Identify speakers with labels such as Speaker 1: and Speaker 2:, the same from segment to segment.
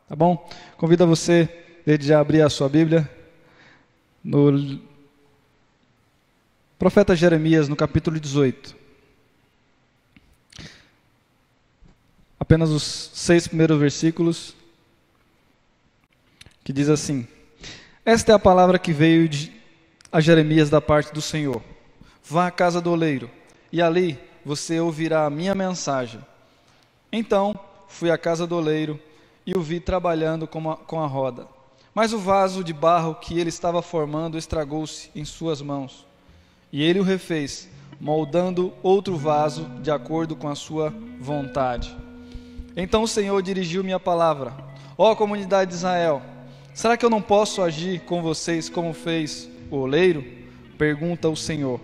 Speaker 1: Tá bom? Convido você, desde já, a abrir a sua Bíblia no profeta Jeremias, no capítulo 18. Apenas os 6 primeiros versículos, que diz assim: Esta é a palavra que veio a Jeremias da parte do Senhor. Vá à casa do oleiro, e ali você ouvirá a minha mensagem. Então fui à casa do oleiro e o vi trabalhando com a roda. Mas o vaso de barro que ele estava formando estragou-se em suas mãos. E ele o refez, moldando outro vaso de acordo com a sua vontade. Então o Senhor dirigiu-me a palavra: Ó comunidade de Israel, será que eu não posso agir com vocês como fez o oleiro? Pergunta o Senhor.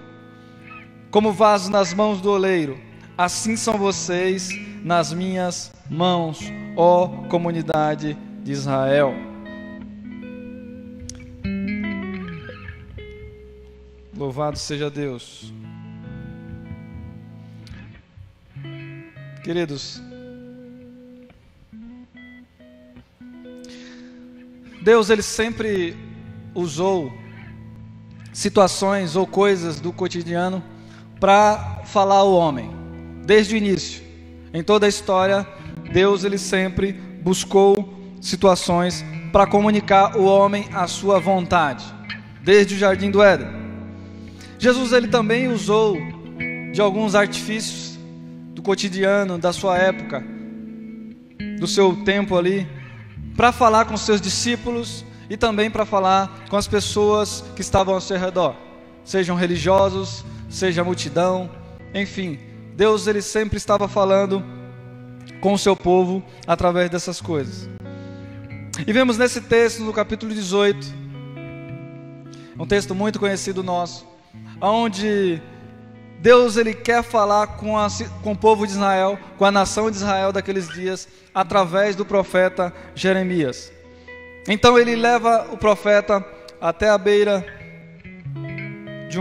Speaker 1: Como vaso nas mãos do oleiro, assim são vocês nas minhas mãos, ó comunidade de Israel. Louvado seja Deus. Queridos, Deus ele sempre usou situações ou coisas do cotidiano para falar ao homem. Desde o início, em toda a história, Deus ele sempre buscou situações para comunicar o homem a sua vontade, desde o jardim do Éden. Jesus ele também usou de alguns artifícios do cotidiano, da sua época, do seu tempo ali, para falar com seus discípulos e também para falar com as pessoas que estavam ao seu redor, sejam religiosos, seja a multidão, enfim, Deus ele sempre estava falando com o seu povo através dessas coisas. E vemos nesse texto, no capítulo 18, um texto muito conhecido nosso, onde Deus ele quer falar com o povo de Israel, com a nação de Israel daqueles dias, através do profeta Jeremias. Então ele leva o profeta até a beira de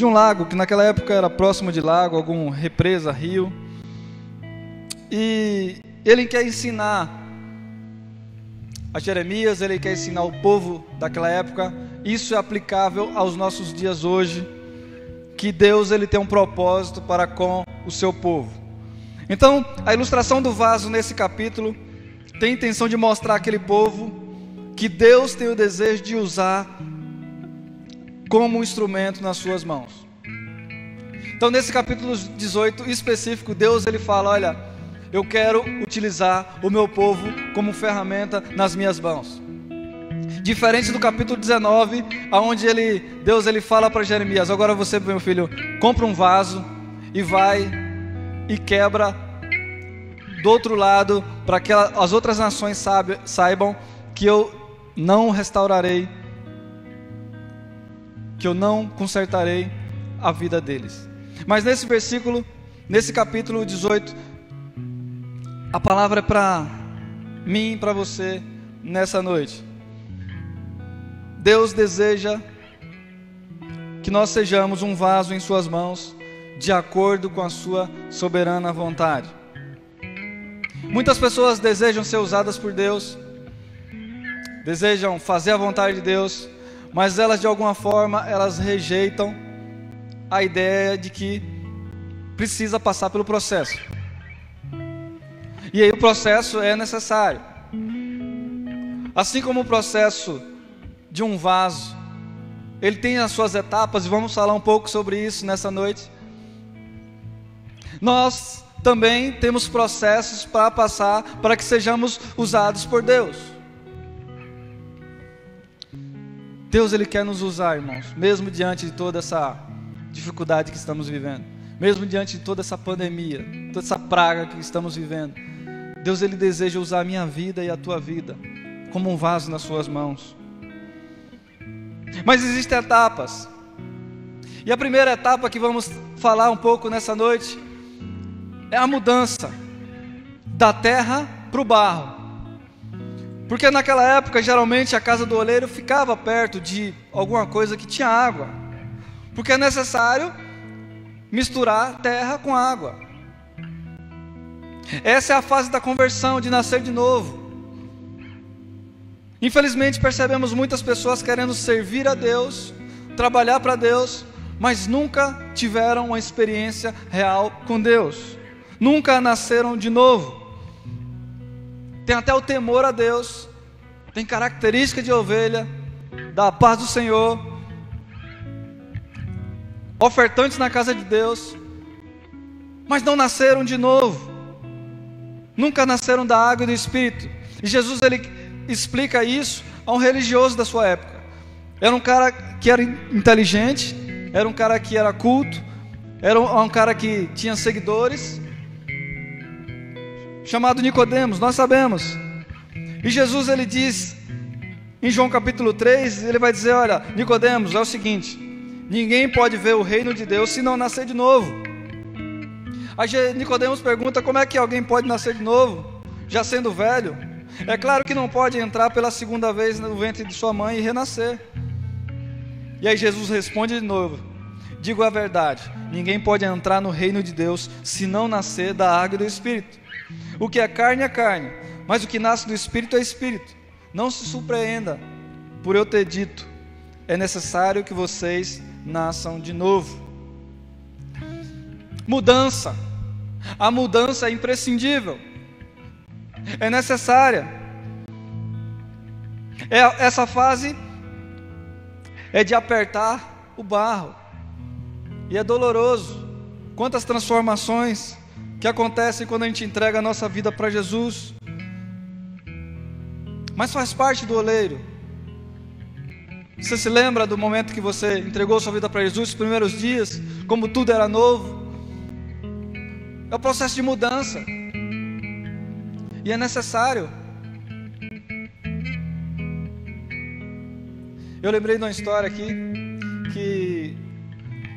Speaker 1: um lago, que naquela época era próximo de lago, alguma represa, rio. E ele quer ensinar a Jeremias, ele quer ensinar o povo daquela época. Isso é aplicável aos nossos dias hoje, que Deus ele tem um propósito para com o seu povo. Então, a ilustração do vaso nesse capítulo tem a intenção de mostrar àquele povo que Deus tem o desejo de usar como um instrumento nas suas mãos. Então nesse capítulo 18 específico, Deus ele fala: olha, eu quero utilizar o meu povo como ferramenta nas minhas mãos. Diferente do capítulo 19, onde Deus ele fala para Jeremias: agora você, meu filho, compra um vaso e vai e quebra do outro lado, para que as outras nações saibam que eu não restaurarei, que eu não consertarei a vida deles. Mas nesse versículo, nesse capítulo 18, a palavra é para mim e para você nessa noite. Deus deseja que nós sejamos um vaso em suas mãos, de acordo com a sua soberana vontade. Muitas pessoas desejam ser usadas por Deus, desejam fazer a vontade de Deus, mas elas de alguma forma, elas rejeitam a ideia de que precisa passar pelo processo. E aí o processo é necessário. Assim como o processo de um vaso, ele tem as suas etapas, e vamos falar um pouco sobre isso nessa noite. Nós também temos processos para passar, para que sejamos usados por Deus. Deus ele quer nos usar, irmãos, mesmo diante de toda essa dificuldade que estamos vivendo, mesmo diante de toda essa pandemia, toda essa praga que estamos vivendo. Deus ele deseja usar a minha vida e a tua vida como um vaso nas suas mãos. Mas existem etapas. E a primeira etapa que vamos falar um pouco nessa noite é a mudança da terra para o barro. Porque naquela época, geralmente, a casa do oleiro ficava perto de alguma coisa que tinha água. Porque é necessário misturar terra com água. Essa é a fase da conversão, de nascer de novo. Infelizmente percebemos muitas pessoas querendo servir a Deus, trabalhar para Deus, mas nunca tiveram uma experiência real com Deus, nunca nasceram de novo. Tem até o temor a Deus, tem característica de ovelha, da paz do Senhor, ofertantes na casa de Deus, mas não nasceram de novo, nunca nasceram da água e do Espírito. E Jesus, ele explica isso a um religioso da sua época. Era um cara que era inteligente, era um cara que era culto, era um cara que tinha seguidores, chamado Nicodemos, nós sabemos. E Jesus, ele diz em João capítulo 3, ele vai dizer: olha, Nicodemos, é o seguinte, ninguém pode ver o reino de Deus se não nascer de novo. Aí Nicodemos pergunta: como é que alguém pode nascer de novo, já sendo velho? É claro que não pode entrar pela segunda vez no ventre de sua mãe e renascer. E aí Jesus responde de novo: digo a verdade, ninguém pode entrar no reino de Deus se não nascer da água e do Espírito. O que é carne, mas o que nasce do Espírito é Espírito. Não se surpreenda por eu ter dito, é necessário que vocês nasçam de novo. Mudança. A mudança é imprescindível, é necessária. Essa fase é de apertar o barro, e é doloroso. Quantas transformações que acontecem quando a gente entrega a nossa vida para Jesus, mas faz parte do oleiro. Você se lembra do momento que você entregou sua vida para Jesus, os primeiros dias, como tudo era novo? É o processo de mudança, e é necessário. Eu lembrei de uma história aqui, que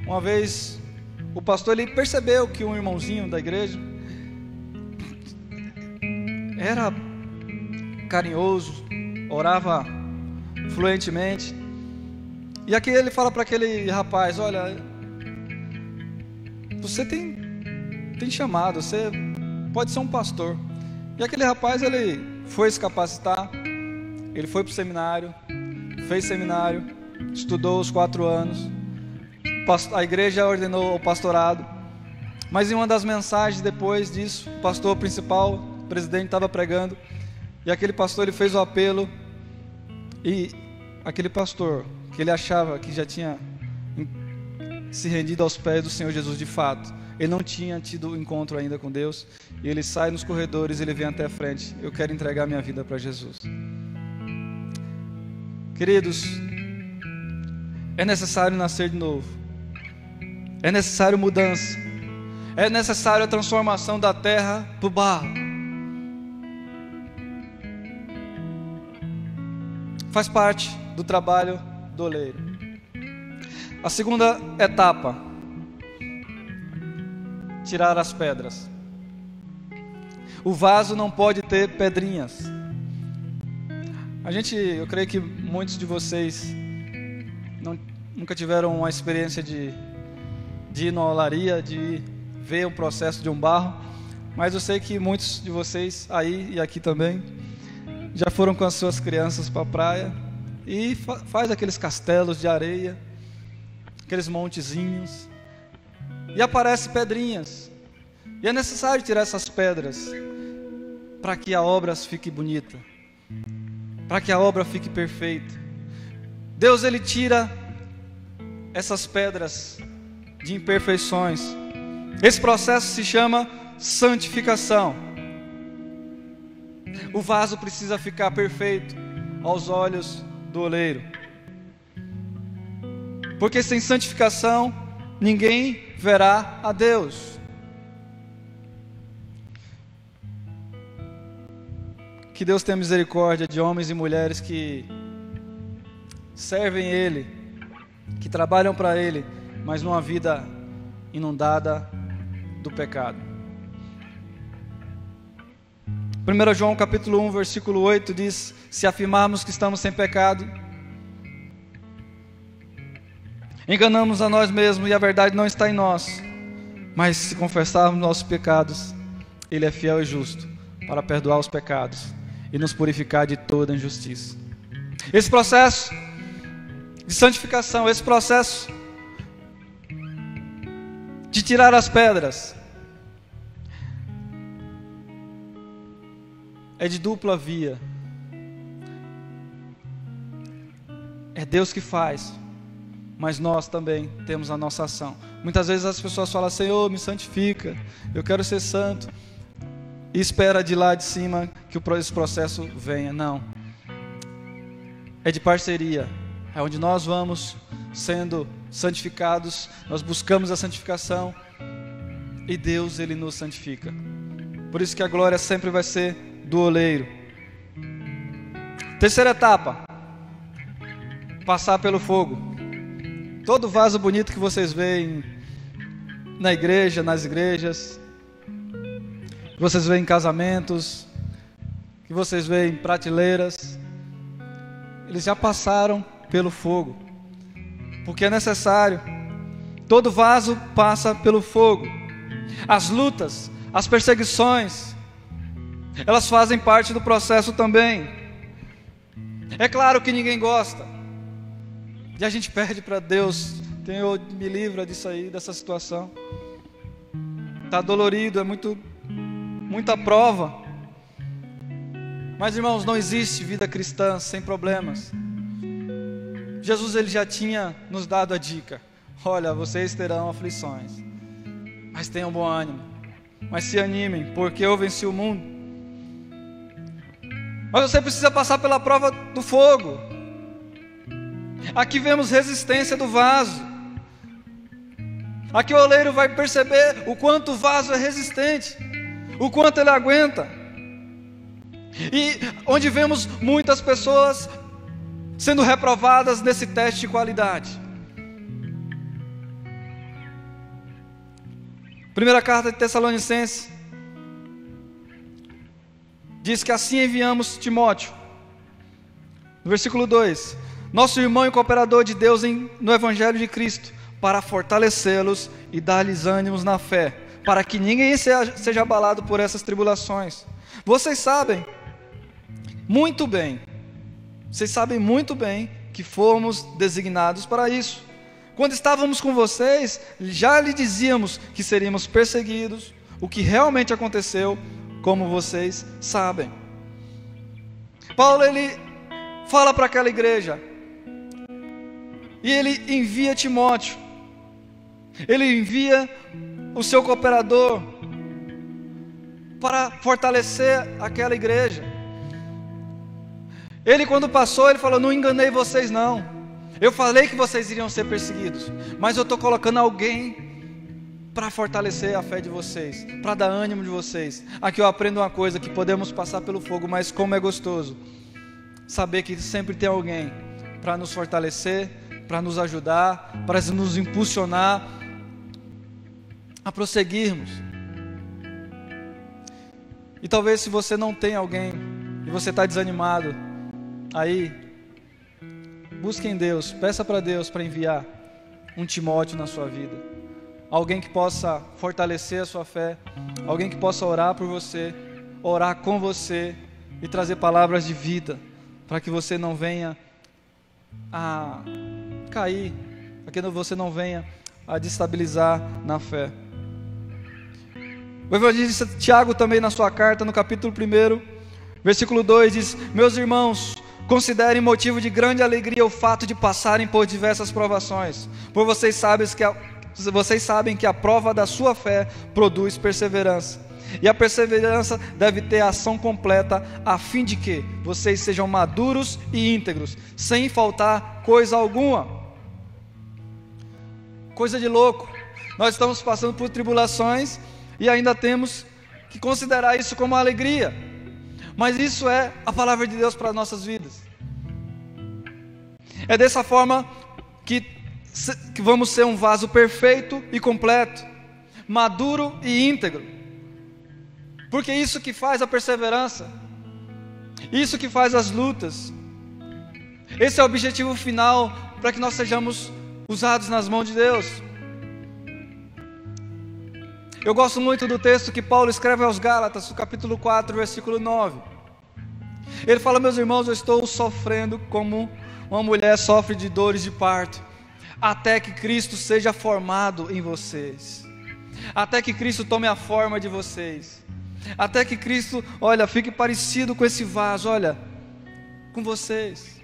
Speaker 1: uma vez o pastor, ele percebeu que um irmãozinho da igreja era carinhoso, orava fluentemente, e aqui ele fala para aquele rapaz: olha, você tem chamado, você pode ser um pastor. E aquele rapaz, ele foi se capacitar, ele foi para o seminário, fez seminário, estudou os 4 anos, a igreja ordenou o pastorado, mas em uma das mensagens depois disso, o pastor principal, o presidente, estava pregando, e aquele pastor, ele fez o apelo, e aquele pastor, que ele achava que já tinha se rendido aos pés do Senhor Jesus de fato, ele não tinha tido encontro ainda com Deus, e ele sai nos corredores, ele vem até a frente: eu quero entregar minha vida para Jesus. Queridos, é necessário nascer de novo, é necessário mudança, é necessário a transformação da terra para o barro. Faz parte do trabalho do oleiro. A segunda etapa: tirar as pedras. O vaso não pode ter pedrinhas. Eu creio que muitos de vocês nunca tiveram uma experiência de ir na olaria, de ver o processo de um barro, mas eu sei que muitos de vocês aí e aqui também já foram com as suas crianças para a praia e faz aqueles castelos de areia, aqueles montezinhos, e aparecem pedrinhas, e é necessário tirar essas pedras para que a obra fique bonita, para que a obra fique perfeita. Deus, ele tira essas pedras de imperfeições. Esse processo se chama santificação. O vaso precisa ficar perfeito aos olhos do oleiro, porque sem santificação ninguém verá a Deus. Que Deus tenha misericórdia de homens e mulheres que servem Ele, que trabalham para Ele, mas numa vida inundada do pecado. 1 João capítulo 1, versículo 8 diz: se afirmarmos que estamos sem pecado, enganamos a nós mesmos e a verdade não está em nós. Mas se confessarmos nossos pecados, Ele é fiel e justo para perdoar os pecados e nos purificar de toda injustiça. Esse processo de santificação, esse processo de tirar as pedras, é de dupla via. É Deus que faz, mas nós também temos a nossa ação. Muitas vezes as pessoas falam: Senhor, me santifica, eu quero ser santo, e espera de lá de cima que esse processo venha. Não, é de parceria, é onde nós vamos sendo santificados, nós buscamos a santificação e Deus, Ele nos santifica. Por isso que a glória sempre vai ser do oleiro. Terceira etapa: passar pelo fogo. Todo vaso bonito que vocês veem na igreja, nas igrejas, que vocês veem em casamentos, que vocês veem em prateleiras, eles já passaram pelo fogo, porque é necessário. Todo vaso passa pelo fogo. As lutas, as perseguições, elas fazem parte do processo também. É claro que ninguém gosta, e a gente pede para Deus: Senhor, me livra disso aí, dessa situação. Está dolorido, é muita prova. Mas, irmãos, não existe vida cristã sem problemas. Jesus, Ele já tinha nos dado a dica: olha, vocês terão aflições, mas tenham bom ânimo, mas se animem, porque eu venci o mundo. Mas você precisa passar pela prova do fogo. Aqui vemos resistência do vaso. Aqui o oleiro vai perceber o quanto o vaso é resistente, o quanto ele aguenta. E onde vemos muitas pessoas sendo reprovadas nesse teste de qualidade. Primeira carta de Tessalonicenses diz que assim enviamos Timóteo. No versículo 2: nosso irmão e cooperador de Deus no Evangelho de Cristo, para fortalecê-los e dar-lhes ânimos na fé, para que ninguém seja abalado por essas tribulações. Vocês sabem muito bem que fomos designados para isso. Quando estávamos com vocês, já lhe dizíamos que seríamos perseguidos, o que realmente aconteceu, como vocês sabem. Paulo, ele fala para aquela igreja, e ele envia Timóteo, ele envia o seu cooperador para fortalecer aquela igreja. Ele, quando passou, ele falou: não enganei vocês não, eu falei que vocês iriam ser perseguidos, mas eu estou colocando alguém para fortalecer a fé de vocês, para dar ânimo de vocês. Aqui eu aprendo uma coisa: que podemos passar pelo fogo, mas como é gostoso saber que sempre tem alguém para nos fortalecer, para nos ajudar, para nos impulsionar a prosseguirmos. E talvez, se você não tem alguém e você está desanimado, aí busque em Deus, peça para Deus para enviar um Timóteo na sua vida, alguém que possa fortalecer a sua fé, alguém que possa orar por você, orar com você e trazer palavras de vida, para que você não venha a cair, para que você não venha a destabilizar na fé. O evangelista Tiago também, na sua carta, no capítulo 1, versículo 2, diz: meus irmãos, considerem motivo de grande alegria o fato de passarem por diversas provações, pois vocês sabem que a prova da sua fé produz perseverança, e a perseverança deve ter a ação completa, a fim de que vocês sejam maduros e íntegros, sem faltar coisa alguma. Coisa de louco, nós estamos passando por tribulações e ainda temos que considerar isso como uma alegria, mas isso é a palavra de Deus para as nossas vidas. É dessa forma que vamos ser um vaso perfeito e completo, maduro e íntegro, porque isso que faz a perseverança, isso que faz as lutas. Esse é o objetivo final, para que nós sejamos usados nas mãos de Deus. Eu gosto muito do texto que Paulo escreve aos Gálatas, no capítulo 4, versículo 9. Ele fala: meus irmãos, eu estou sofrendo como uma mulher sofre de dores de parto, até que Cristo seja formado em vocês, até que Cristo tome a forma de vocês, até que Cristo, olha, fique parecido com esse vaso, olha, com vocês.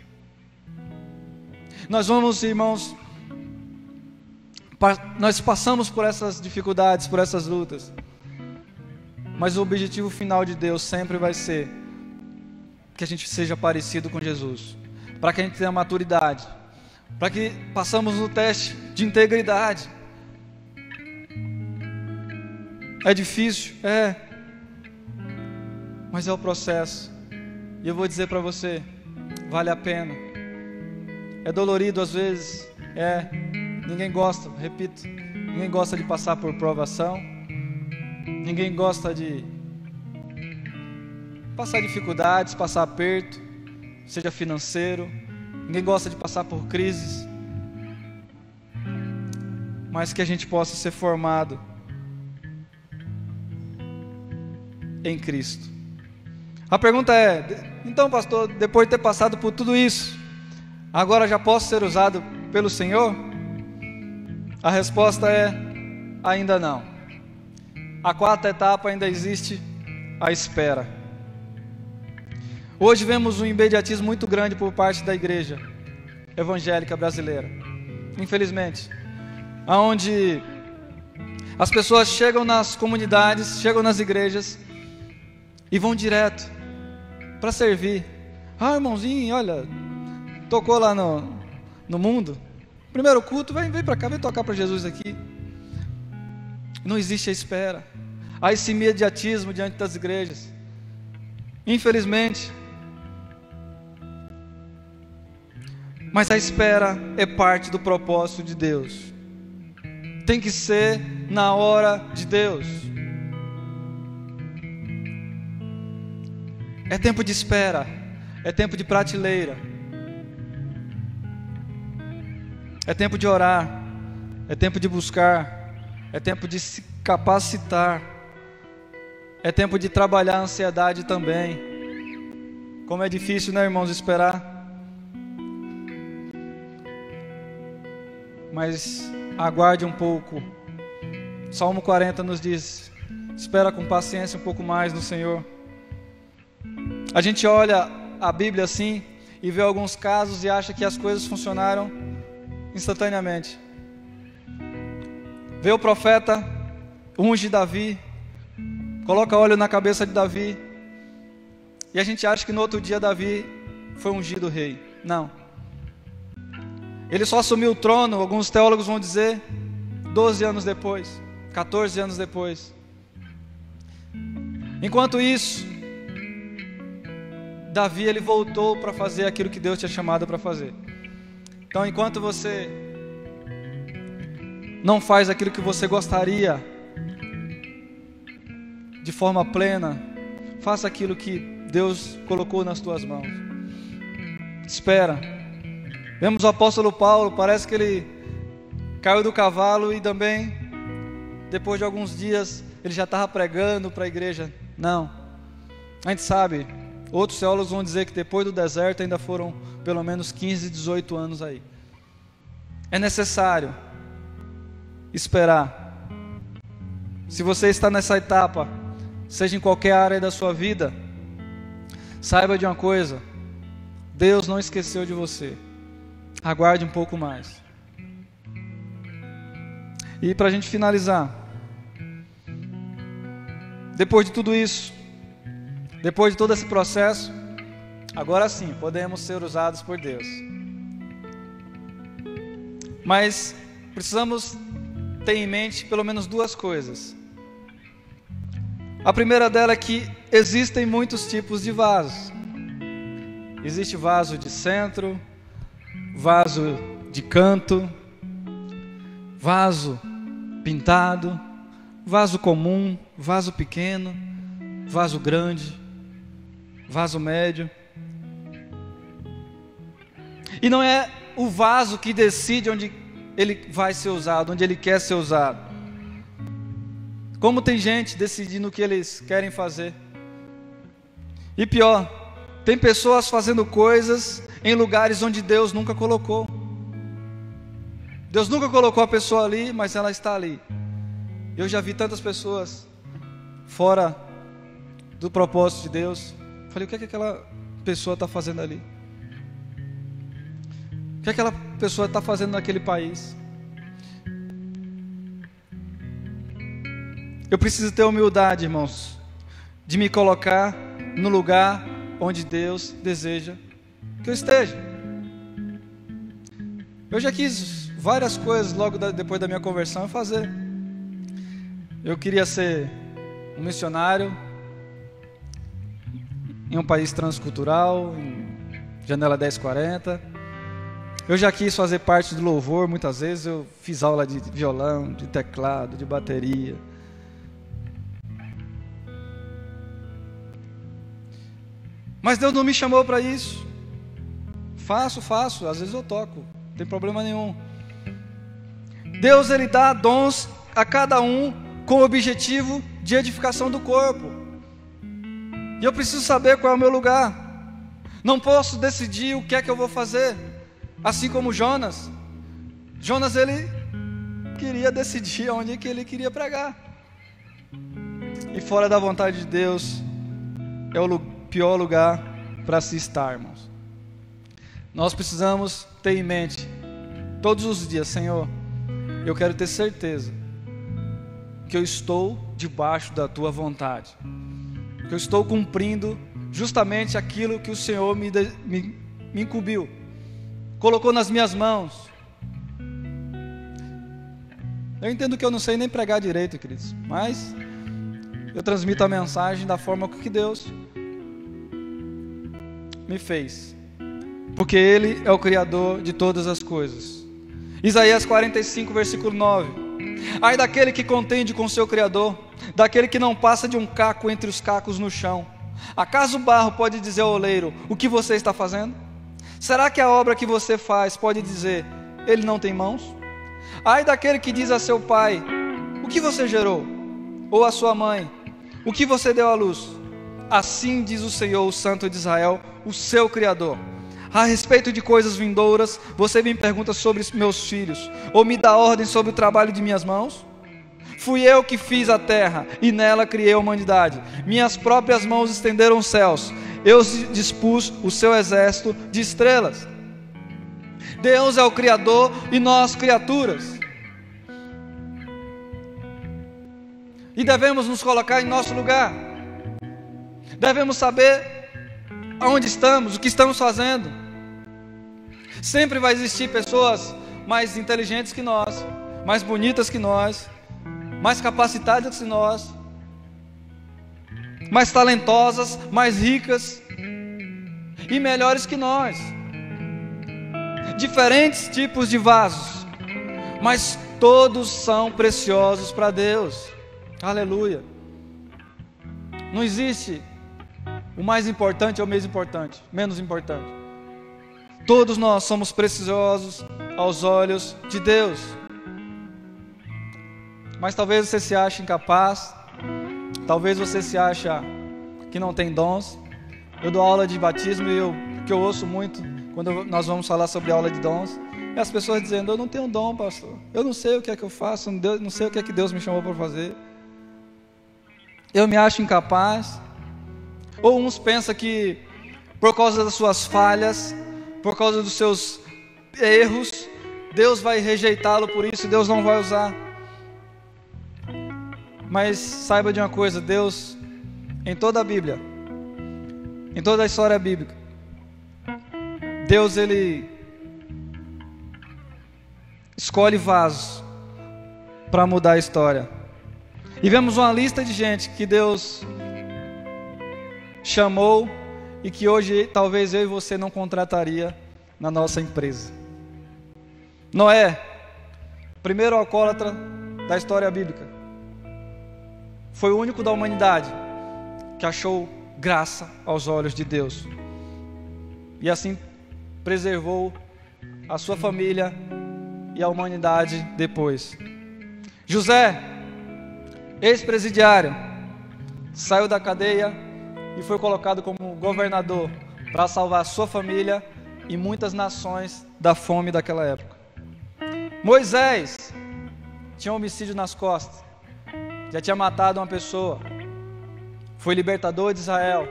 Speaker 1: Nós vamos, irmãos, nós passamos por essas dificuldades, por essas lutas, mas o objetivo final de Deus sempre vai ser que a gente seja parecido com Jesus, para que a gente tenha maturidade, para que passamos no teste de integridade. É difícil? É, mas é o processo, e eu vou dizer para você, vale a pena. É dolorido às vezes, ninguém gosta, repito, ninguém gosta de passar por provação, ninguém gosta de passar dificuldades, passar aperto, seja financeiro, ninguém gosta de passar por crises, mas que a gente possa ser formado em Cristo. A pergunta é: então, pastor, depois de ter passado por tudo isso, agora já posso ser usado pelo Senhor? A resposta é: ainda não. A quarta etapa ainda existe, a espera. Hoje vemos um imediatismo muito grande por parte da igreja evangélica brasileira, infelizmente, aonde as pessoas chegam nas comunidades, chegam nas igrejas e vão direto para servir. Irmãozinho, olha, tocou lá no mundo, primeiro culto, vem para cá, vem tocar para Jesus aqui. Não existe a espera, há esse imediatismo diante das igrejas, infelizmente. Mas a espera é parte do propósito de Deus, tem que ser na hora de Deus. É tempo de espera, é tempo de prateleira, é tempo de orar, é tempo de buscar, é tempo de se capacitar, é tempo de trabalhar a ansiedade também. Como é difícil, né, irmãos, esperar. Mas aguarde um pouco. Salmo 40 nos diz: espera com paciência um pouco mais no Senhor. A gente olha a Bíblia assim e vê alguns casos e acha que as coisas funcionaram instantaneamente. Vê o profeta, unge Davi, coloca óleo na cabeça de Davi, e a gente acha que no outro dia Davi foi ungido rei. Não. Ele só assumiu o trono, alguns teólogos vão dizer, 12 anos depois, 14 anos depois. Enquanto isso, Davi, ele voltou para fazer aquilo que Deus tinha chamado para fazer. Então, enquanto você não faz aquilo que você gostaria de forma plena, faça aquilo que Deus colocou nas tuas mãos. Espera. Vemos o apóstolo Paulo, parece que ele caiu do cavalo e também, depois de alguns dias, ele já estava pregando para a igreja. Não, a gente sabe, outros teólogos vão dizer que depois do deserto ainda foram pelo menos 15, 18 anos aí. É necessário esperar. Se você está nessa etapa, seja em qualquer área da sua vida, saiba de uma coisa: Deus não esqueceu de você. Aguarde um pouco mais. E para a gente finalizar, depois de tudo isso, depois de todo esse processo, agora sim, podemos ser usados por Deus. Mas precisamos ter em mente pelo menos duas coisas. A primeira dela é que existem muitos tipos de vasos. Existe vaso de centro, vaso de canto, vaso pintado, vaso comum, vaso pequeno, vaso grande, vaso médio. E não é o vaso que decide onde ele vai ser usado, onde ele quer ser usado. Como tem gente decidindo o que eles querem fazer. E pior, tem pessoas fazendo coisas em lugares onde Deus nunca colocou. Deus nunca colocou a pessoa ali, mas ela está ali. Eu já vi tantas pessoas fora do propósito de Deus. Falei, o que é que aquela pessoa está fazendo ali? O que aquela pessoa está fazendo naquele país? Eu preciso ter humildade, irmãos, de me colocar no lugar onde Deus deseja que eu esteja. Eu já quis várias coisas logo depois da minha conversão fazer. Eu queria ser um missionário em um país transcultural, em Janela 1040. Eu já quis fazer parte do louvor, muitas vezes eu fiz aula de violão, de teclado, de bateria. Mas Deus não me chamou para isso. Faço, às vezes eu toco, não tem problema nenhum. Deus, Ele dá dons a cada um com o objetivo de edificação do corpo. E eu preciso saber qual é o meu lugar. Não posso decidir o que é que eu vou fazer. Assim como Jonas. Jonas, ele queria decidir onde é que ele queria pregar. E fora da vontade de Deus é o pior lugar para se estar, irmãos. Nós precisamos ter em mente todos os dias, Senhor, eu quero ter certeza que eu estou debaixo da Tua vontade, que eu estou cumprindo justamente aquilo que o Senhor me incumbiu, colocou nas minhas mãos. Eu entendo que eu não sei nem pregar direito, queridos, mas eu transmito a mensagem da forma que Deus me fez, porque Ele é o Criador de todas as coisas. Isaías 45, versículo 9: ai daquele que contende com seu Criador, daquele que não passa de um caco entre os cacos no chão. Acaso o barro pode dizer ao oleiro, o que você está fazendo? Será que a obra que você faz pode dizer, ele não tem mãos? Ai daquele que diz a seu pai, o que você gerou? Ou a sua mãe, o que você deu à luz? Assim diz o Senhor, o Santo de Israel, o seu Criador: a respeito de coisas vindouras, você me pergunta sobre meus filhos, ou me dá ordem sobre o trabalho de minhas mãos? Fui eu que fiz a terra, e nela criei a humanidade. Minhas próprias mãos estenderam os céus. Eu dispus o seu exército de estrelas. Deus é o Criador e nós criaturas. E devemos nos colocar em nosso lugar. Devemos saber aonde estamos, o que estamos fazendo. Sempre vai existir pessoas mais inteligentes que nós, mais bonitas que nós, mais capacitadas que nós, mais talentosas, mais ricas e melhores que nós. Diferentes tipos de vasos, mas todos são preciosos para Deus. Aleluia. Não existe o mais importante ou menos importante. Todos nós somos preciosos aos olhos de Deus. Mas talvez você se ache incapaz, talvez você se ache que não tem dons. Eu dou aula de batismo e o que eu ouço muito quando nós vamos falar sobre aula de dons é as pessoas dizendo, eu não tenho dom, pastor, eu não sei o que é que eu faço, não sei o que é que Deus me chamou para fazer, eu me acho incapaz. Ou uns pensam que por causa das suas falhas, por causa dos seus erros, Deus vai rejeitá-lo por isso, Deus não vai usar. Mas saiba de uma coisa, Deus, em toda a Bíblia, em toda a história bíblica, Deus, Ele escolhe vasos para mudar a história. E vemos uma lista de gente que Deus chamou e que hoje talvez eu e você não contrataria na nossa empresa. Noé, primeiro alcoólatra da história bíblica, foi o único da humanidade que achou graça aos olhos de Deus e assim preservou a sua família e a humanidade depois. José, ex-presidiário, saiu da cadeia e foi colocado como governador para salvar sua família e muitas nações da fome daquela época. Moisés tinha um homicídio nas costas, já tinha matado uma pessoa, foi libertador de Israel,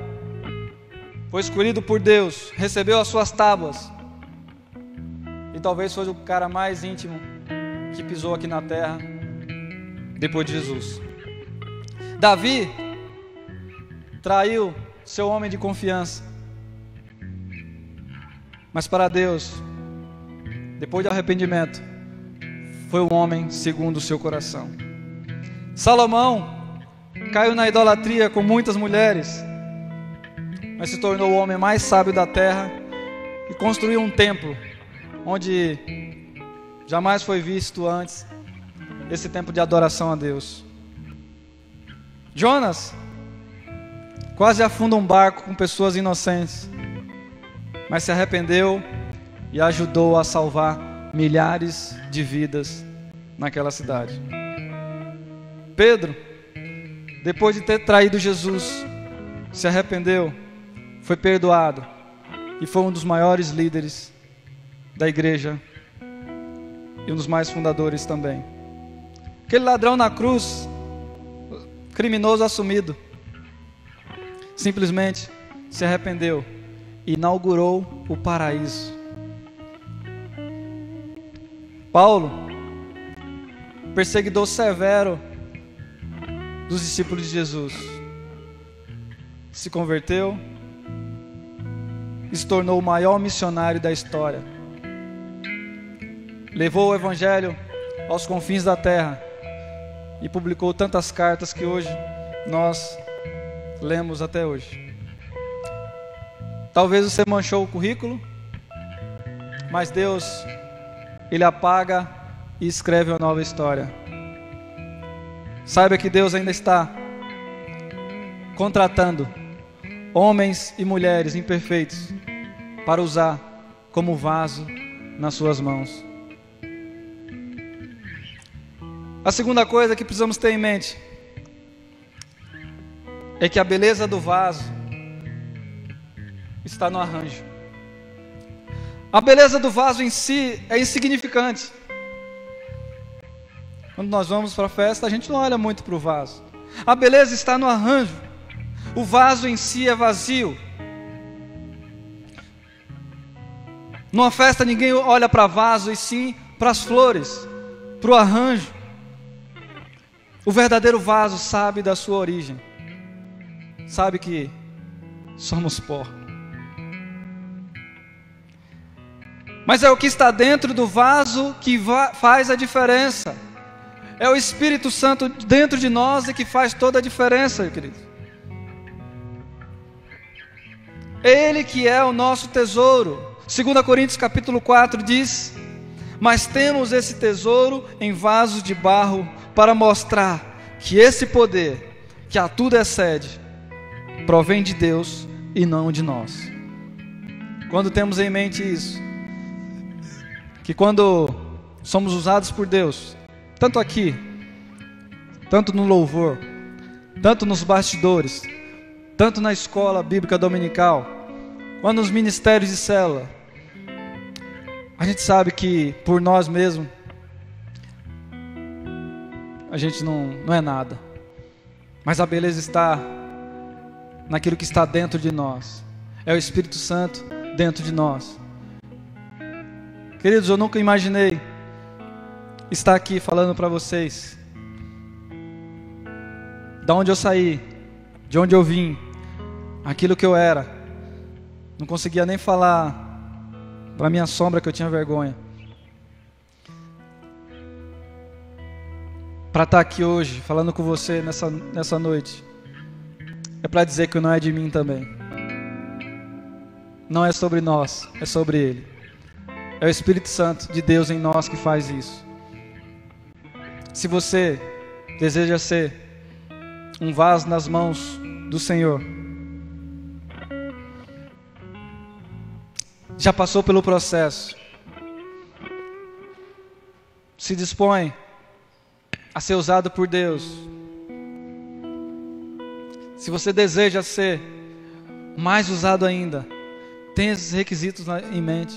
Speaker 1: foi escolhido por Deus, recebeu as suas tábuas e talvez fosse o cara mais íntimo que pisou aqui na terra depois de Jesus. Davi traiu seu homem de confiança, mas para Deus, depois de arrependimento, foi um homem segundo o seu coração. Salomão caiu na idolatria com muitas mulheres, mas se tornou o homem mais sábio da terra e construiu um templo onde jamais foi visto antes esse templo de adoração a Deus. Jonas quase afunda um barco com pessoas inocentes, mas se arrependeu e ajudou a salvar milhares de vidas naquela cidade. Pedro, depois de ter traído Jesus, se arrependeu, foi perdoado e foi um dos maiores líderes da igreja e um dos mais fundadores também. Aquele ladrão na cruz, criminoso assumido, simplesmente se arrependeu e inaugurou o paraíso. Paulo, perseguidor severo dos discípulos de Jesus, se converteu e se tornou o maior missionário da história. Levou o evangelho aos confins da terra e publicou tantas cartas que hoje nós lemos até hoje. Talvez você manchou o currículo, mas Deus, Ele apaga e escreve uma nova história. Saiba que Deus ainda está contratando homens e mulheres imperfeitos para usar como vaso nas suas mãos. A segunda coisa que precisamos ter em mente é que a beleza do vaso está no arranjo. A beleza do vaso em si é insignificante. Quando nós vamos para a festa, a gente não olha muito para o vaso. A beleza está no arranjo. O vaso em si é vazio. Numa festa ninguém olha para vaso, e sim para as flores, para o arranjo. O verdadeiro vaso sabe da sua origem, sabe que somos pó. Mas é o que está dentro do vaso que faz a diferença. É o Espírito Santo dentro de nós e que faz toda a diferença, querido. Ele que é o nosso tesouro. 2 Coríntios capítulo 4 diz: mas temos esse tesouro em vasos de barro, para mostrar que esse poder, que a tudo excede, provém de Deus e não de nós. Quando temos em mente isso, que quando somos usados por Deus, tanto aqui, tanto no louvor, tanto nos bastidores, tanto na escola bíblica dominical, quanto nos ministérios de célula, a gente sabe que por nós mesmos a gente não é nada, mas a beleza está naquilo que está dentro de nós. É o Espírito Santo dentro de nós. Queridos, eu nunca imaginei estar aqui falando para vocês da onde eu saí, de onde eu vim, aquilo que eu era. Não conseguia nem falar para minha sombra que eu tinha vergonha. Para estar aqui hoje falando com você nessa noite, é para dizer que não é de mim também. Não é sobre nós, é sobre Ele. É o Espírito Santo de Deus em nós que faz isso. Se você deseja ser um vaso nas mãos do Senhor, já passou pelo processo, se dispõe a ser usado por Deus, Se você deseja ser mais usado ainda, tenha esses requisitos em mente.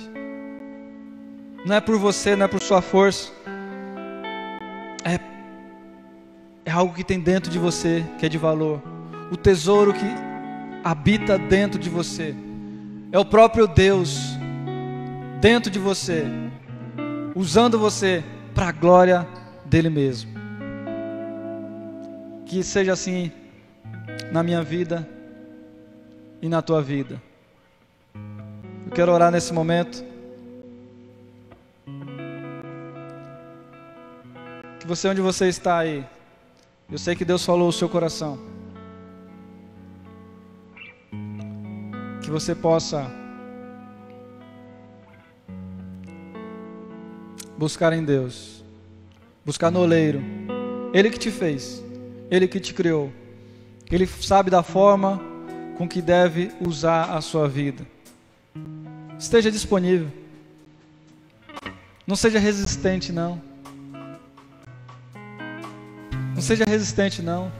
Speaker 1: Não é por você, não é por sua força. É algo que tem dentro de você, que é de valor. O tesouro que habita dentro de você é o próprio Deus dentro de você, usando você para a glória dele mesmo. Que seja assim na minha vida e na tua vida. Eu quero orar nesse momento. Que você, onde você está aí, eu sei que Deus falou o seu coração. Que você possa buscar em Deus, buscar no oleiro. Ele que te fez, Ele que te criou, Ele sabe da forma com que deve usar a sua vida. Esteja disponível. Não seja resistente, não. Não seja resistente, não.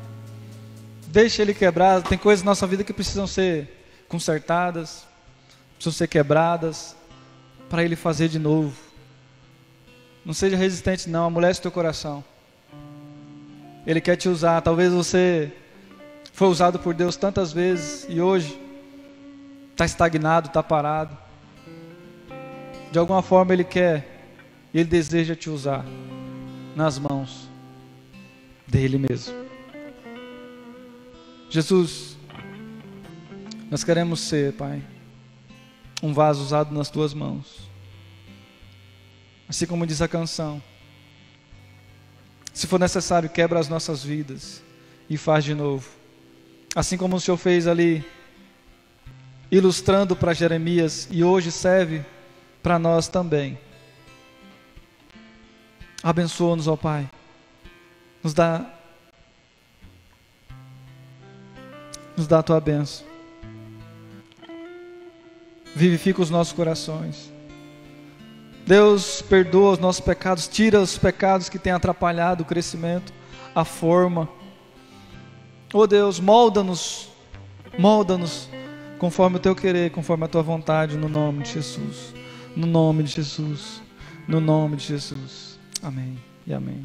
Speaker 1: Deixe Ele quebrar. Tem coisas na nossa vida que precisam ser consertadas, precisam ser quebradas, para Ele fazer de novo. Não seja resistente, não. Amolece teu coração. Ele quer te usar. Talvez você foi usado por Deus tantas vezes e hoje está estagnado, está parado. De alguma forma Ele quer e Ele deseja te usar nas mãos dele mesmo. Jesus, nós queremos ser, Pai, um vaso usado nas tuas mãos. Assim como diz a canção, se for necessário, quebra as nossas vidas e faz de novo. Assim como o Senhor fez ali, ilustrando para Jeremias, e hoje serve para nós também. Abençoa-nos, ó Pai. Nos dá a tua bênção. Vivifica os nossos corações. Deus, perdoa os nossos pecados, tira os pecados que têm atrapalhado o crescimento, a forma. Oh Deus, molda-nos conforme o teu querer, conforme a tua vontade, no nome de Jesus. No nome de Jesus. No nome de Jesus. Amém e amém.